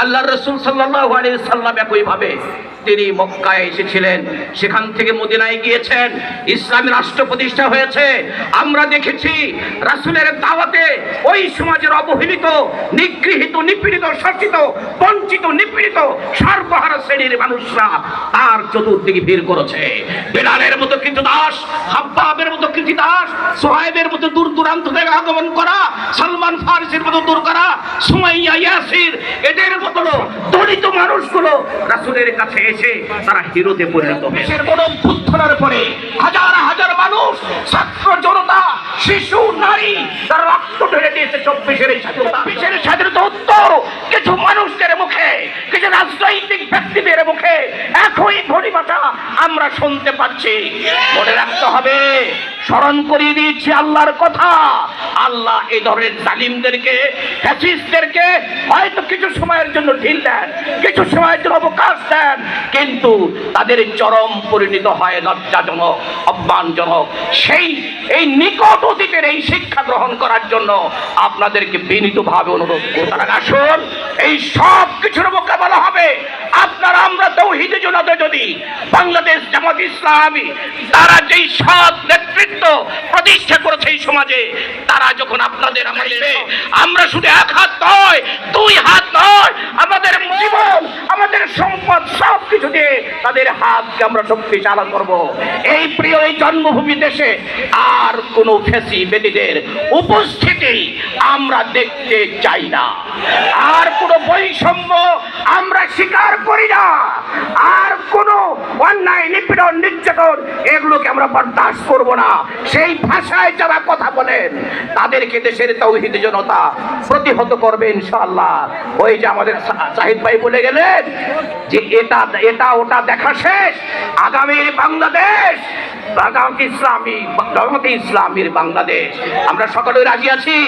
আল্লাহ রসুল সাল্লাল্লাহু আলাইহি সাল্লাম একইভাবে তিনি মক্কায় এসেছিলেন, সেখান থেকে মদিনায় গিয়েছেন, ইসলামী রাষ্ট্র প্রতিষ্ঠা হয়েছে। আমরা দেখেছি রাসূলের দাওয়াতে ওই সমাজের অবহেলিত, নিগৃহীত, নিপীড়িত, শোষিত, বঞ্চিত, নিপীড়িত সর্বহারা শ্রেণীর মানুষরা তার চতুর্দিকে ভিড় করেছে। বেলালের মতো কৃতদাস, হাব্বাবের মতো কৃতদাস, সোহাইবের মতো দূর দূরান্ত থেকে আগমন করা, সালমান ফারিসির মতো দূর করা, সুমাইয়া, ইয়াসির, এদের মতো দলিত মানুষগুলো রাসূলের কাছে এসে তারা হিরোতে পরিণত হয়েছে। গণঅভ্যুত্থানের পরে হাজার হাজার মানুষ, ছাত্র জনতা, শিশু, নারী তারা রক্ত ঢেলে দিয়েছে। 24-এর স্বাধীনতা উত্তর কিছু মানুষদের মুখে, কিছু রাজনৈতিক ব্যক্তিদের মুখে একই পরিভাষা আমরা শুনতে পাচ্ছি। মনে রাখতে হবে, স্মরণ করিয়ে দিয়েছি আল্লাহর কথা। আল্লাহ এই ধরনের জালিমদেরকে, ফ্যাসিস্টদেরকে হয়তো কিছু সময়ের জন্য ঢিল দেন, কিছু সময়ের জন্য অবকাশ দেন, কিন্তু তাদের চরম পরিণত হয় লজ্জাজনক, অপমানজনক। এই নিকট অতীতের এই শিক্ষা গ্রহণ করার জন্য আপনাদেরকে বিনীতভাবে অনুরোধ করতে আসুন। এই সব কিছুর মোকাবেলা হবে আপনারা আমরা তাওহীদের জন্য যদি বাংলাদেশ জামাত ইসলামী তারা যেই সৎ নেতৃত্ব প্রতিষ্ঠা করেছে এই সমাজে, তারা যখন আপনাদের আমাদের আমরা শুধু এক হাত নয়, দুই হাত নয়, আমাদের জীবন, আমাদের সম্পদ সব কিছু দিয়ে তাদের হাতকে আমরা শক্তিশালী করব। এই প্রিয় এই জন্মভূমি দেশে আর কোনো ফ্যাসিবাদীদের উপস্থিতি আমরা দেখতে চাই না, আর কোনো বৈষম্য আমরা স্বীকার করি না, আর কোনো অন্যায়, নিপীড়ন, নির্যাতন এগুলোকে আমরা বরদাস্ত করব না। সেই ভাষায় যারা কথা বলেন তাদেরকে দেশের তাওহীদি জনতা প্রতিহত করবে ইনশাআল্লাহ। ওই যে আমাদের জাহিদ ভাই বলে গেলেন যে এটা ওটা দেখা শেষ, আগামী বাংলাদেশ জামাতে ইসলামীর বাংলাদেশ আমরা সকলে রাজি আছি।